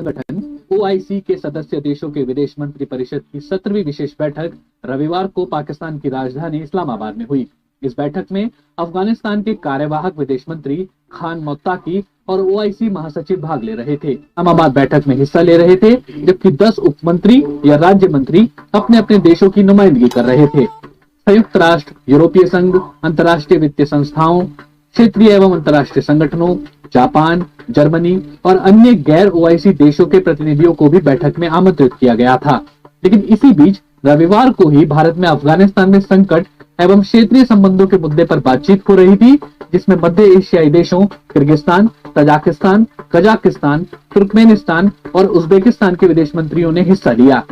संगठन ओआईसी के सदस्य देशों के विदेश मंत्री परिषद की 17वीं विशेष बैठक रविवार को पाकिस्तान की राजधानी इस्लामाबाद में हुई। इस बैठक में अफगानिस्तान के कार्यवाहक विदेश मंत्री खान मुत्ताकी और ओआईसी महासचिव भाग ले रहे थे। इस्लामाबाद बैठक में हिस्सा ले रहे थे, जबकि 10 उप मंत्री या राज्य मंत्री अपने अपने देशों की नुमाइंदगी कर रहे थे। संयुक्त राष्ट्र, यूरोपीय संघ, अंतर्राष्ट्रीय वित्तीय संस्थाओं, क्षेत्रीय एवं अंतर्राष्ट्रीय संगठनों, जापान, जर्मनी और अन्य गैर ओआईसी देशों के प्रतिनिधियों को भी बैठक में आमंत्रित किया गया था। लेकिन इसी बीच रविवार को ही भारत में अफगानिस्तान में संकट एवं क्षेत्रीय संबंधों के मुद्दे पर बातचीत हो रही थी, जिसमें मध्य एशियाई देशों किर्गिस्तान, तजाकिस्तान, कजाकिस्तान, तुर्कमेनिस्तान और उज्बेकिस्तान के विदेश मंत्रियों ने हिस्सा लिया।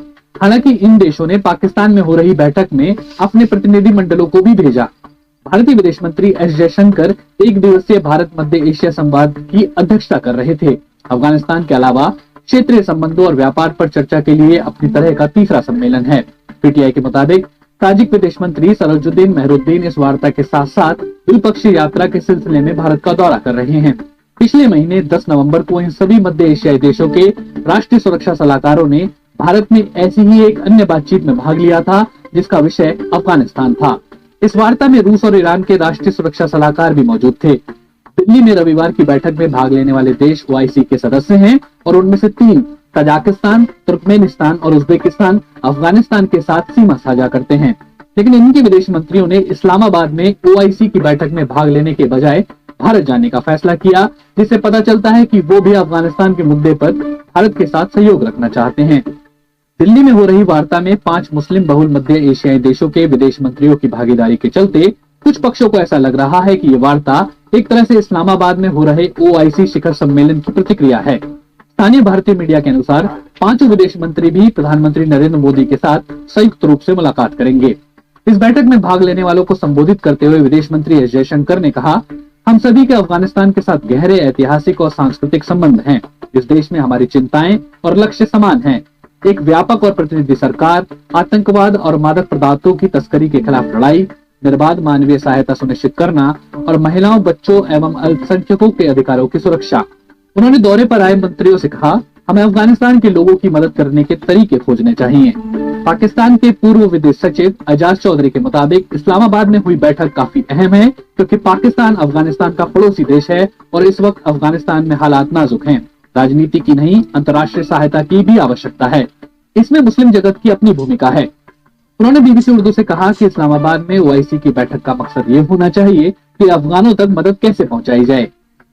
हालांकि इन देशों ने पाकिस्तान में हो रही बैठक में अपने प्रतिनिधि मंडलों को भी भेजा। भारतीय विदेश मंत्री एस जयशंकर एक दिवसीय भारत मध्य एशिया संवाद की अध्यक्षता कर रहे थे। अफगानिस्तान के अलावा क्षेत्रीय संबंधों और व्यापार पर चर्चा के लिए अपनी तरह का तीसरा सम्मेलन है। पीटीआई के मुताबिक ताजिक विदेश मंत्री सरोजुद्दीन मेहरुद्दीन इस वार्ता के साथ साथ द्विपक्षीय यात्रा के सिलसिले में भारत का दौरा कर रहे हैं। पिछले महीने 10 नवंबर को इन सभी मध्य एशियाई देशों के राष्ट्रीय सुरक्षा सलाहकारों ने भारत में ऐसी ही एक अन्य बातचीत में भाग लिया था, जिसका विषय अफगानिस्तान था। इस वार्ता में रूस और ईरान के राष्ट्रीय सुरक्षा सलाहकार भी मौजूद थे। दिल्ली में रविवार की बैठक में भाग लेने वाले देश ओआईसी के सदस्य हैं और उनमें से 3 तजाकिस्तान, तुर्कमेनिस्तान और उज्बेकिस्तान अफगानिस्तान के साथ सीमा साझा करते हैं। लेकिन इनके विदेश मंत्रियों ने इस्लामाबाद में ओआईसी की बैठक में भाग लेने के बजाय भारत जाने का फैसला किया, जिससे पता चलता है कि वो भी अफगानिस्तान के मुद्दे पर भारत के साथ सहयोग रखना चाहते हैं। दिल्ली में हो रही वार्ता में 5 मुस्लिम बहुल मध्य एशियाई देशों के विदेश मंत्रियों की भागीदारी के चलते कुछ पक्षों को ऐसा लग रहा है कि ये वार्ता एक तरह से इस्लामाबाद में हो रहे ओआईसी शिखर सम्मेलन की प्रतिक्रिया है। स्थानीय भारतीय मीडिया के अनुसार 5 विदेश मंत्री भी प्रधानमंत्री नरेंद्र मोदी के साथ संयुक्त रूप से मुलाकात करेंगे। इस बैठक में भाग लेने वालों को संबोधित करते हुए विदेश मंत्री एस जयशंकर ने कहा, हम सभी के अफगानिस्तान के साथ गहरे ऐतिहासिक और सांस्कृतिक संबंध हैं। इस देश में हमारी चिंताएं और लक्ष्य समान हैं। एक व्यापक और प्रतिनिधि सरकार, आतंकवाद और मादक पदार्थों की तस्करी के खिलाफ लड़ाई, निर्बाध मानवीय सहायता सुनिश्चित करना और महिलाओं, बच्चों एवं अल्पसंख्यकों के अधिकारों की सुरक्षा। उन्होंने दौरे पर आए मंत्रियों से कहा, हमें अफगानिस्तान के लोगों की मदद करने के तरीके खोजने चाहिए। पाकिस्तान के पूर्व विदेश सचिव एजाज चौधरी के मुताबिक इस्लामाबाद में हुई बैठक काफी अहम है, क्योंकि पाकिस्तान अफगानिस्तान का पड़ोसी देश है और इस वक्त अफगानिस्तान में हालात नाजुक हैं। राजनीति की नहीं, अंतर्राष्ट्रीय सहायता की भी आवश्यकता है। इसमें मुस्लिम जगत की अपनी भूमिका है। उन्होंने बीबीसी उर्दू से कहा कि इस्लामाबाद में ओआईसी की बैठक का मकसद ये होना चाहिए कि अफगानों तक मदद कैसे पहुंचाई जाए।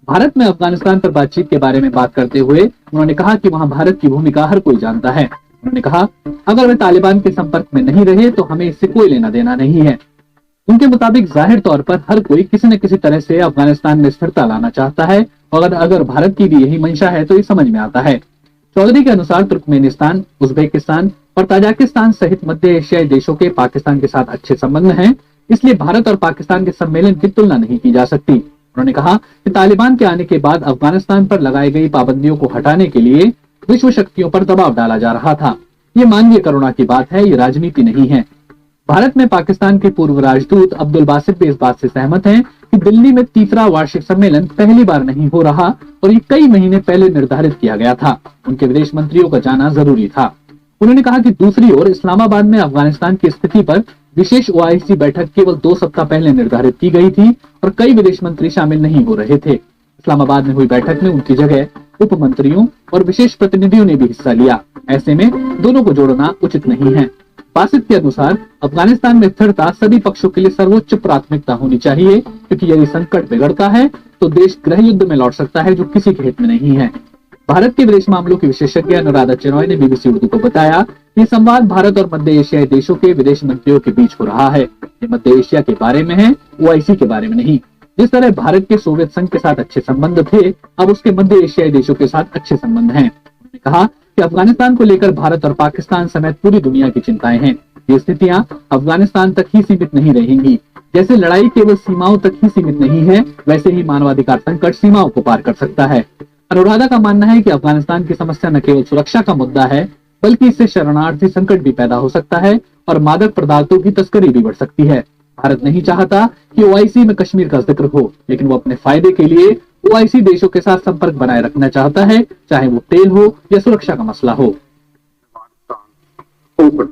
भारत में अफगानिस्तान पर बातचीत के बारे में बात करते हुए उन्होंने कहा कि वहां भारत की भूमिका हर कोई जानता है। उन्होंने कहा, अगर वे तालिबान के संपर्क में नहीं रहे तो हमें इससे कोई लेना देना नहीं है। उनके मुताबिक जाहिर तौर पर हर कोई किसी न किसी तरह से अफगानिस्तान में स्थिरता लाना चाहता है और अगर भारत की भी यही मंशा है तो ये समझ में आता है। चौधरी के अनुसार तुर्कमेनिस्तान, उज्बेकिस्तान और तजाकिस्तान सहित मध्य एशियाई देशों के पाकिस्तान के साथ अच्छे संबंध हैं, इसलिए भारत और पाकिस्तान के सम्मेलन की तुलना नहीं की जा सकती। उन्होंने कहा कि तालिबान के आने के बाद अफगानिस्तान पर लगाई गई पाबंदियों को हटाने के लिए विश्व शक्तियों पर दबाव डाला जा रहा था। ये मानवीय करुणा की बात है, ये राजनीति नहीं है। भारत में पाकिस्तान के पूर्व राजदूत अब्दुल बासित भी इस बात से सहमत हैं कि दिल्ली में तीसरा वार्षिक सम्मेलन पहली बार नहीं हो रहा और ये कई महीने पहले निर्धारित किया गया था। उनके विदेश मंत्रियों का जाना जरूरी था। उन्होंने कहा कि दूसरी ओर इस्लामाबाद में अफगानिस्तान की स्थिति पर विशेष ओआईसी बैठक केवल 2 सप्ताह पहले निर्धारित की गई थी और कई विदेश मंत्री शामिल नहीं हो रहे थे। इस्लामाबाद में हुई बैठक में उनकी जगह उप मंत्रियों और विशेष प्रतिनिधियों ने भी हिस्सा लिया। ऐसे में दोनों को जोड़ना उचित नहीं है। बासित के अनुसार अफगानिस्तान में स्थिरता सभी पक्षों के लिए सर्वोच्च प्राथमिकता होनी चाहिए, क्योंकि यदि संकट बिगड़ता है तो देश गृह युद्ध में लौट सकता है, जो किसी के हित में नहीं है। भारत के विदेश मामलों की विशेषज्ञ अनुराधा चिनॉय ने बीबीसी उर्दू को बताया कि संवाद भारत और मध्य एशियाई देशों के विदेश मंत्रियों के बीच हो रहा है। ये मध्य एशिया के बारे में है, ओआईसी के बारे में नहीं। जिस तरह भारत के सोवियत संघ के साथ अच्छे संबंध थे, अब उसके मध्य एशियाई देशों के साथ अच्छे संबंध हैं। उन्होंने कहा कि अफगानिस्तान को लेकर भारत और पाकिस्तान समेत पूरी दुनिया की चिंताएं हैं। ये स्थितियां अफगानिस्तान तक ही सीमित नहीं रहेंगी। जैसे लड़ाई केवल सीमाओं तक ही सीमित नहीं है, वैसे ही मानवाधिकार संकट सीमाओं को पार कर सकता है। अनुराधा का मानना है कि अफगानिस्तान की समस्या न केवल सुरक्षा का मुद्दा है, बल्कि इससे शरणार्थी संकट भी पैदा हो सकता है और मादक पदार्थों की तस्करी भी बढ़ सकती है। भारत नहीं चाहता कि ओआईसी में कश्मीर का जिक्र हो, लेकिन वो अपने फायदे के लिए ओआईसी देशों के साथ संपर्क बनाए रखना चाहता है, चाहे वो तेल हो या सुरक्षा का मसला हो। open